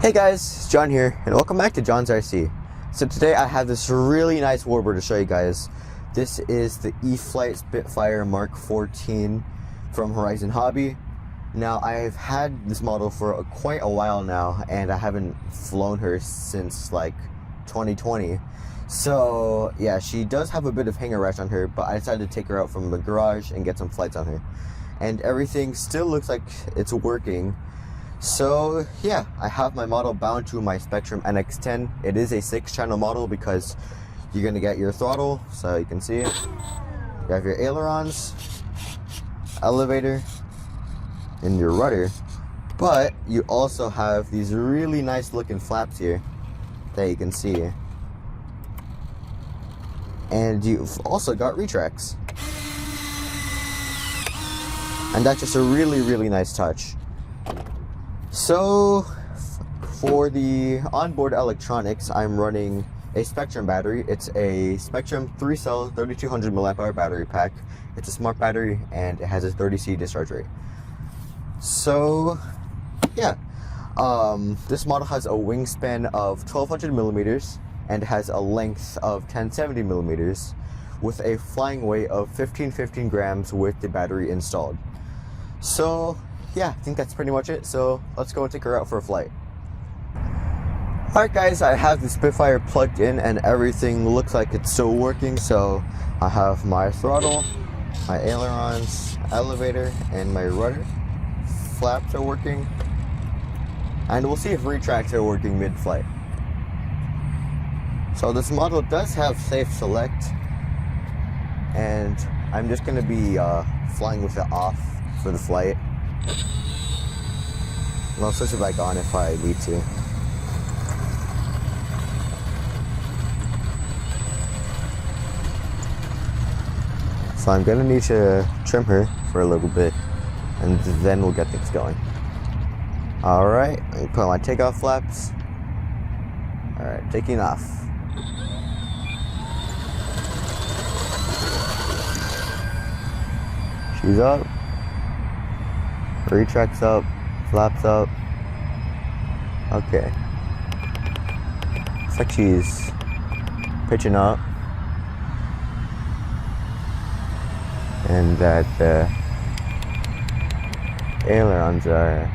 Hey guys, it's John here, and welcome back to John's RC. So today I have this really nice warbird to show you guys. This is the E-flite Spitfire Mk XIV from Horizon Hobby. Now I've had this model for quite a while now, and I haven't flown her since like 2020. So yeah, she does have a bit of hanger rash on her, but I decided to take her out from the garage and get some flights on her. And everything still looks like it's working. So yeah, I have my model bound to my Spektrum NX-10. It is a 6-channel model because you're going to get your throttle, so you can see it. You have your ailerons, elevator, and your rudder. But you also have these really nice looking flaps here that you can see. And you've also got retracts. And that's just a really nice touch. So, for the onboard electronics, I'm running a Spektrum battery. It's a Spektrum 3-cell 3200 mAh battery pack. It's a smart battery and it has a 30C discharge rate. So, yeah. This model has a wingspan of 1200 millimeters and has a length of 1070 millimeters with a flying weight of 1515 grams with the battery installed. So, yeah, I think that's pretty much it. So let's go and take her out for a flight. Alright guys, I have the Spitfire plugged in and everything looks like it's still working. So I have my throttle, my ailerons, elevator, and my rudder. Flaps are working. And we'll see if retracts are working mid-flight. So this model does have safe select. And I'm just going to be flying with it off for the flight. I'll switch it back on if I need to. So I'm gonna need to trim her for a little bit, and then we'll get things going. Alright, let me put on my takeoff flaps. Alright, taking off. She's up. Retracts up, flaps up. Okay. Looks like she's pitching up. And that the ailerons are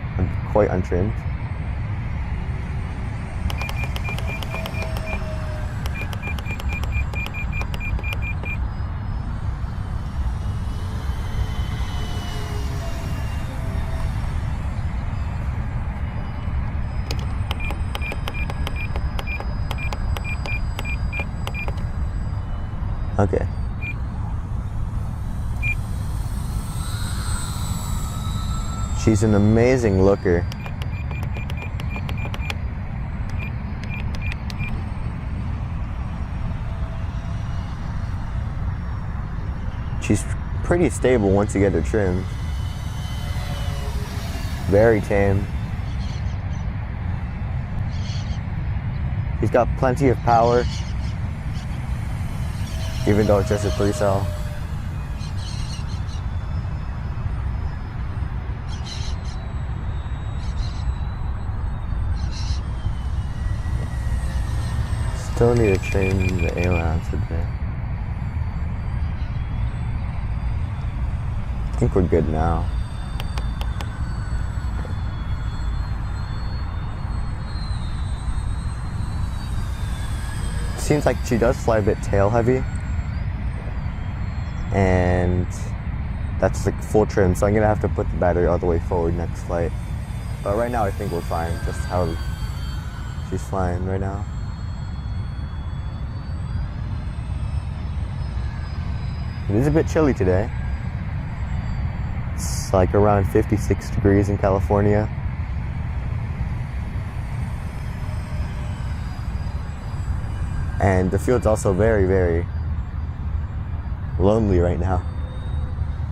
quite untrimmed. Okay. She's an amazing looker. She's pretty stable once you get her trimmed. Very tame. She's got plenty of power, even though it's just a 3-cell. Still need to trim the ailerons a bit. I think we're good now. Seems like she does fly a bit tail heavy. And that's like full trim, so I'm gonna have to put the battery all the way forward next flight. But right now I think we're fine, just how she's flying right now. It is a bit chilly today. It's like around 56 degrees in California. And the field's also very lonely right now.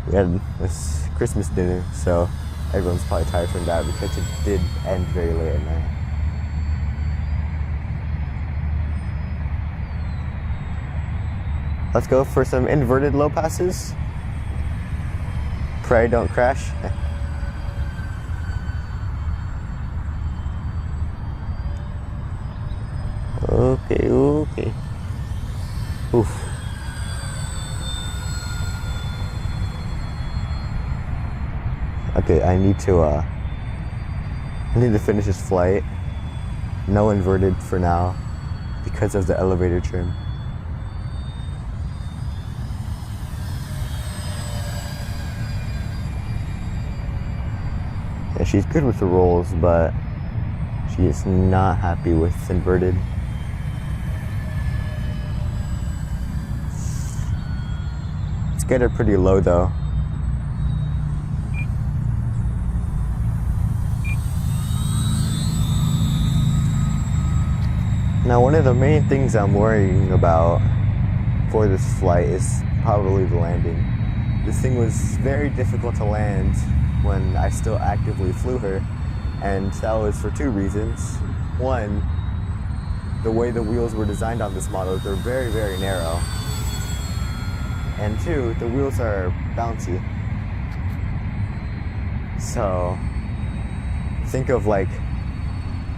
We had this Christmas dinner, so everyone's probably tired from that because it did end very late at night. Let's go for some inverted low passes. Pray don't crash. Okay. Oof. Okay, I need to finish this flight. No inverted for now because of the elevator trim. Yeah, she's good with the rolls, but she is not happy with inverted. Let's get her pretty low though. Now, one of the main things I'm worrying about for this flight is probably the landing. This thing was very difficult to land when I still actively flew her, and that was for two reasons. One, the way the wheels were designed on this model, they're very, very narrow. And two, the wheels are bouncy. So, think of like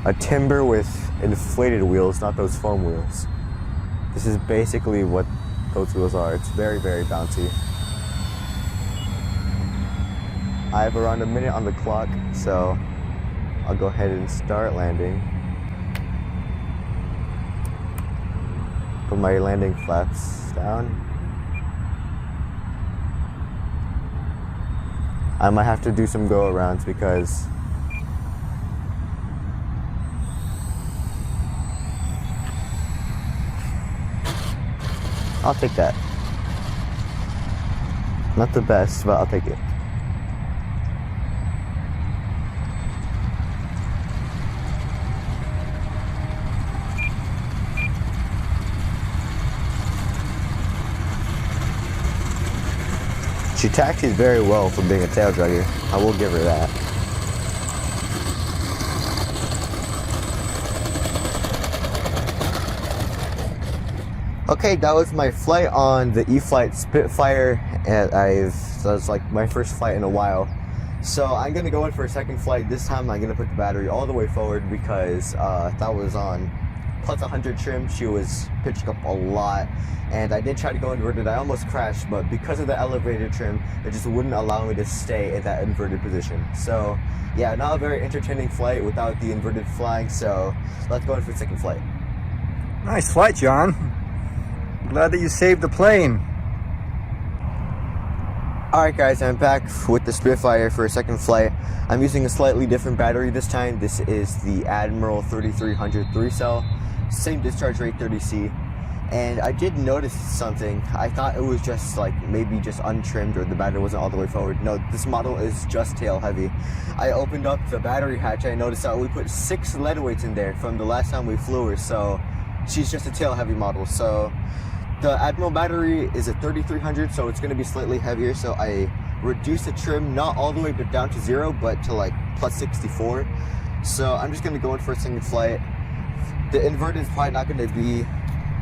a timber with inflated wheels, not those foam wheels. This is basically what those wheels are. It's very, very bouncy. I have around a minute on the clock, so I'll go ahead and start landing. Put my landing flaps down. I might have to do some go-arounds because I'll take that. Not the best, but I'll take it. She taxis very well for being a tail dragger. I will give her that. Okay, that was my flight on the E-flite Spitfire, and that was like my first flight in a while. So I'm gonna go in for a second flight. This time I'm gonna put the battery all the way forward because that was on plus 100 trim. She was pitching up a lot, and I did try to go inverted. I almost crashed, but because of the elevator trim, it just wouldn't allow me to stay in that inverted position. So yeah, not a very entertaining flight without the inverted flying. So let's go in for the second flight. Nice flight, John. Glad that you saved the plane. Alright guys, I'm back with the Spitfire for a second flight. I'm using a slightly different battery this time. This is the Admiral 3300 3-cell, same discharge rate 30C. And I did notice something. I thought it was just like maybe just untrimmed or the battery wasn't all the way forward. No, this model is just tail heavy. I opened up the battery hatch. I noticed that we put 6 lead weights in there from the last time we flew her, so she's just a tail heavy model. So the Admiral battery is a 3300, so it's going to be slightly heavier. So I reduced the trim, not all the way but down to 0, but to like plus 64. So I'm just going to go in for a single flight. The inverted is probably not going to be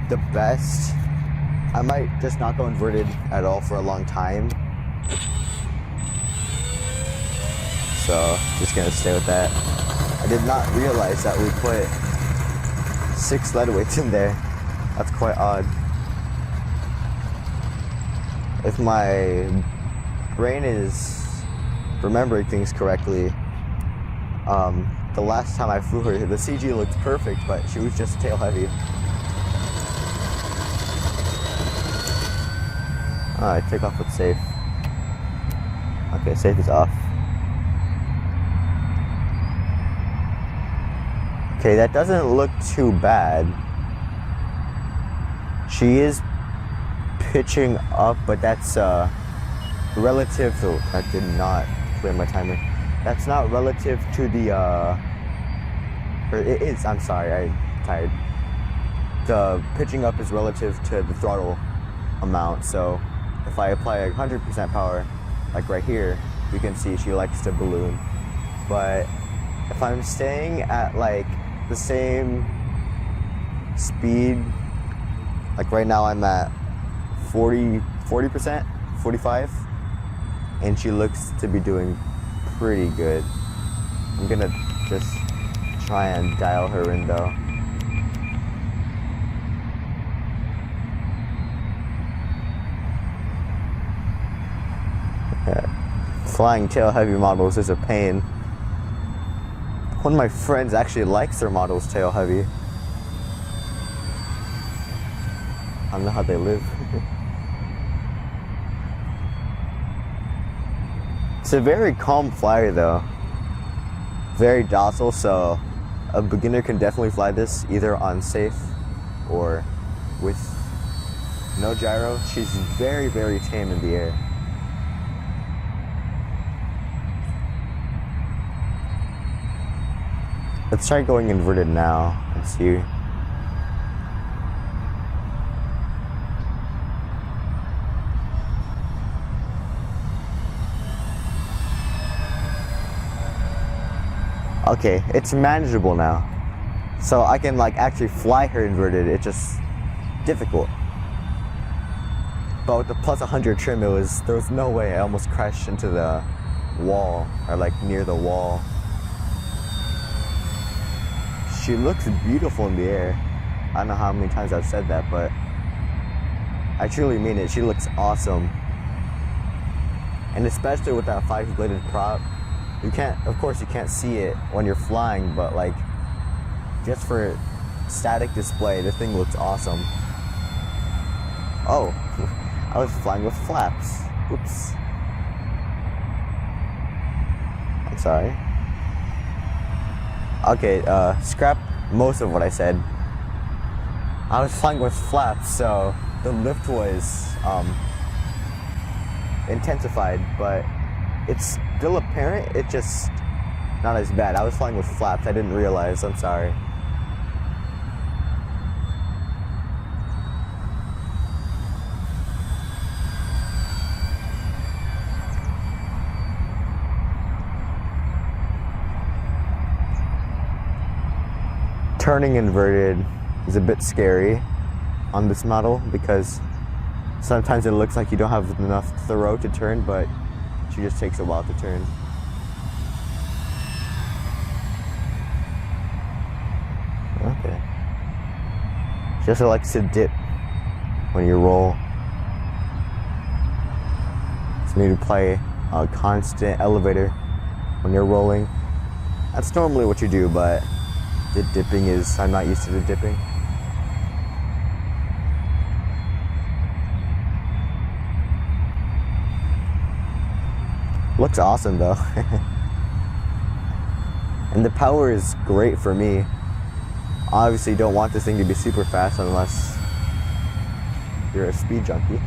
the best. I might just not go inverted at all for a long time. So just going to stay with that. I did not realize that we put 6 lead weights in there. That's quite odd. If my brain is remembering things correctly, the last time I flew her, the CG looked perfect, but she was just tail heavy. Alright, take off with safe. Okay, safe is off. Okay, that doesn't look too bad. She is pitching up, but that's relative to, that did not clear my timer. That's not relative to the or it is, I'm sorry, I'm tired. The pitching up is relative to the throttle amount. So if I apply 100% power, like right here, you can see she likes to balloon. But if I'm staying at like the same speed, like right now I'm at 40%, 45, and she looks to be doing pretty good. I'm gonna just try and dial her in though. Flying tail heavy models is a pain. One of my friends actually likes their models tail heavy. I don't know how they live. It's a very calm flyer though. Very docile, so a beginner can definitely fly this either on safe or with no gyro. She's very, very tame in the air. Let's try going inverted now and see. Okay, it's manageable now. So I can like actually fly her inverted. It's just difficult. But with the plus 100 trim, there was no way. I almost crashed into the wall, or like near the wall. She looks beautiful in the air. I don't know how many times I've said that, but I truly mean it. She looks awesome. And especially with that 5-bladed prop, you can't, of course you can't see it when you're flying, but like just for static display, this thing looks awesome. Oh, I was flying with flaps. Oops. I'm sorry. Okay, scrap most of what I said. I was flying with flaps, so the lift was intensified, but it's still apparent. It's just not as bad. I was flying with flaps. I didn't realize. I'm sorry. Turning inverted is a bit scary on this model because sometimes it looks like you don't have enough throw to turn, but she just takes a while to turn. Okay. She also likes to dip when you roll. So you need to play a constant elevator when you're rolling. That's normally what you do, but the dipping is, I'm not used to the dipping. Looks awesome though. And the power is great for me. Obviously don't want this thing to be super fast unless you're a speed junkie.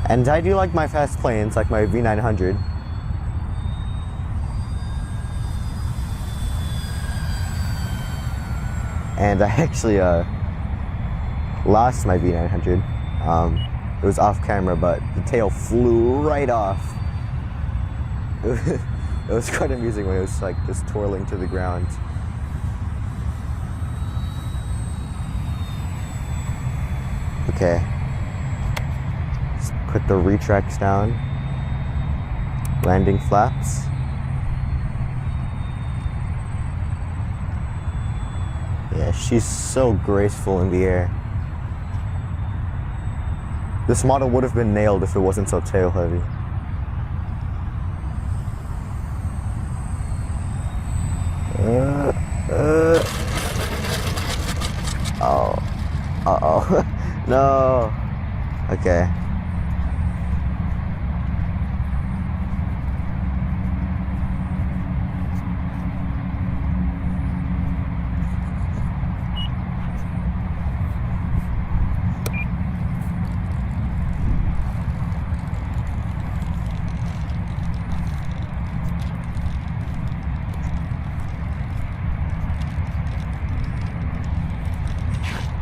And I do like my fast planes, like my V900. And I actually lost my V900. It was off camera, but the tail flew right off. It was quite amusing when it was like just twirling to the ground. Okay. Put the retracts down. Landing flaps. Yeah, she's so graceful in the air. This model would have been nailed if it wasn't so tail heavy. Oh. Uh-oh. No. Okay.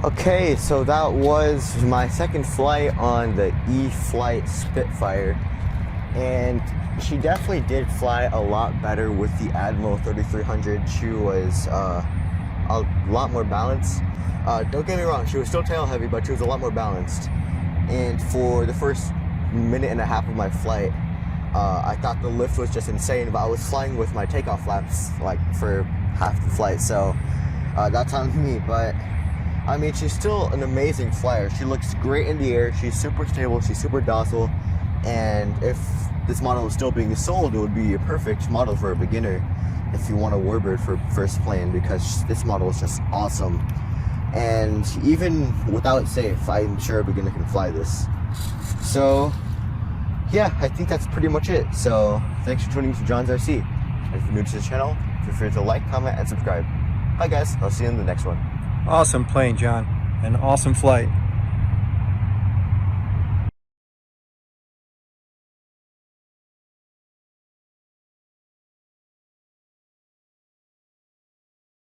Okay, so that was my second flight on the E-flite Spitfire, and she definitely did fly a lot better with the Admiral 3300. She was a lot more balanced. Don't get me wrong, she was still tail heavy, but she was a lot more balanced. And for the first minute and a half of my flight, I thought the lift was just insane, but I was flying with my takeoff flaps like for half the flight, so that's on me. But I mean, she's still an amazing flyer. She looks great in the air. She's super stable. She's super docile. And if this model is still being sold, it would be a perfect model for a beginner if you want a warbird for first plane, because this model is just awesome. And even without safe, I'm sure a beginner can fly this. So yeah, I think that's pretty much it. So thanks for tuning to John's RC. And if you're new to the channel, feel free to like, comment, and subscribe. Bye guys, I'll see you in the next one. Awesome plane, John. An awesome flight.